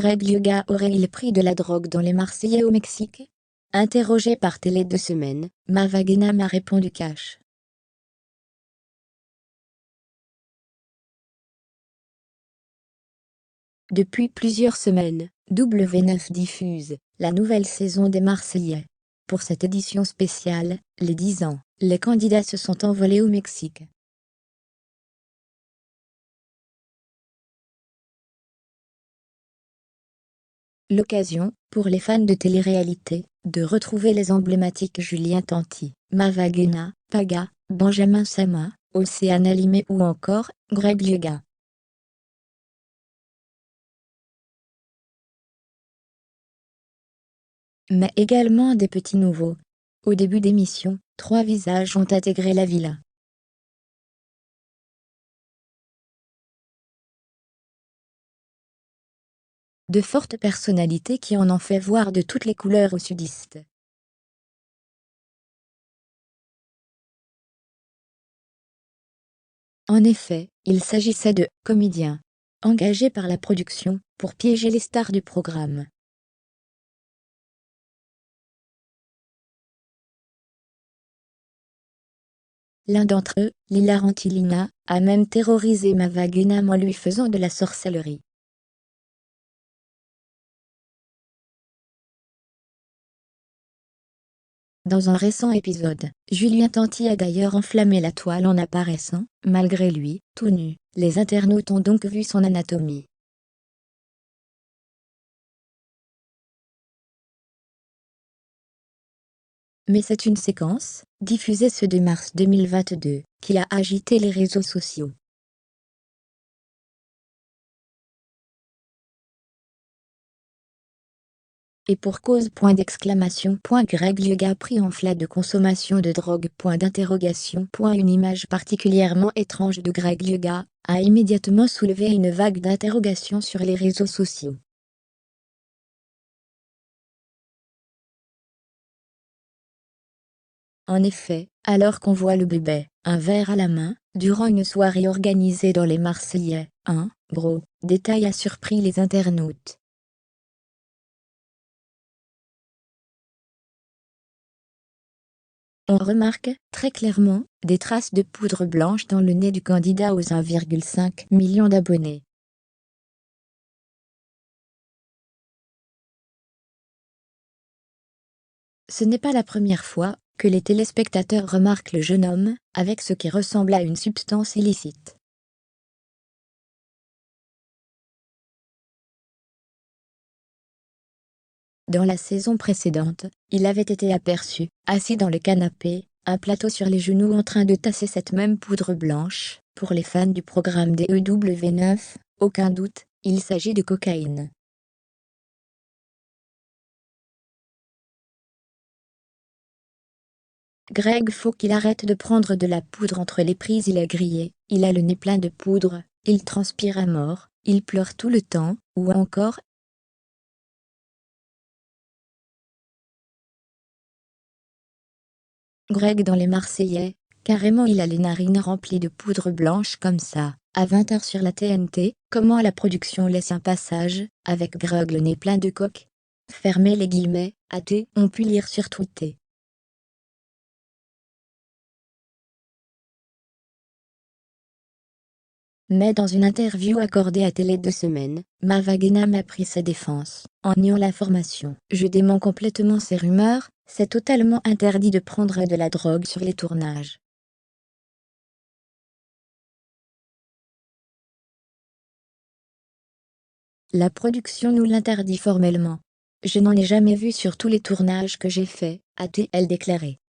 Greg Lioga aurait-il pris de la drogue dans les Marseillais au Mexique? Interrogé par Télé 2 Semaines, Mava Guena m'a répondu cash. Depuis plusieurs semaines, W9 diffuse la nouvelle saison des Marseillais. Pour cette édition spéciale, les 10 ans, les candidats se sont envolés au Mexique. L'occasion, pour les fans de télé-réalité, de retrouver les emblématiques Julien Tanti, Mava Guena, Paga, Benjamin Sama, Océane Alimé ou encore Greg Lioga. Mais également des petits nouveaux. Au début d'émission, 3 visages ont intégré la villa. De fortes personnalités qui en ont fait voir de toutes les couleurs aux sudistes. En effet, il s'agissait de « comédiens » engagés par la production pour piéger les stars du programme. L'un d'entre eux, Lila Rantilina, a même terrorisé Mava Guena en lui faisant de la sorcellerie. Dans un récent épisode, Julien Tanti a d'ailleurs enflammé la toile en apparaissant, malgré lui, tout nu. Les internautes ont donc vu son anatomie. Mais c'est une séquence, diffusée ce 2 mars 2022, qui a agité les réseaux sociaux. Et pour cause point d'exclamation. Greg Lioga pris en flagrant de consommation de drogue point d'interrogation. Une image particulièrement étrange de Greg Lioga a immédiatement soulevé une vague d'interrogations sur les réseaux sociaux. En effet, alors qu'on voit le bébé, un verre à la main, durant une soirée organisée dans les Marseillais, un gros détail a surpris les internautes. On remarque, très clairement, des traces de poudre blanche dans le nez du candidat aux 1,5 million d'abonnés. Ce n'est pas la première fois que les téléspectateurs remarquent le jeune homme avec ce qui ressemble à une substance illicite. Dans la saison précédente, il avait été aperçu, assis dans le canapé, un plateau sur les genoux en train de tasser cette même poudre blanche. Pour les fans du programme des EW9, aucun doute, il s'agit de cocaïne. Greg, faut qu'il arrête de prendre de la poudre entre les prises, il est grillé, il a le nez plein de poudre, il transpire à mort, il pleure tout le temps, ou encore, Greg dans les Marseillais, carrément il a les narines remplies de poudre blanche comme ça. À 20h sur la TNT, comment la production laisse un passage, avec Greg le nez plein de coke? Fermez les guillemets, athées, ont pu lire sur Twitter. Mais dans une interview accordée à Télé 2 Semaines, Mava Guena a pris sa défense, en niant l'information. Je dément complètement ces rumeurs, c'est totalement interdit de prendre de la drogue sur les tournages. La production nous l'interdit formellement. Je n'en ai jamais vu sur tous les tournages que j'ai faits, a-t-elle déclaré.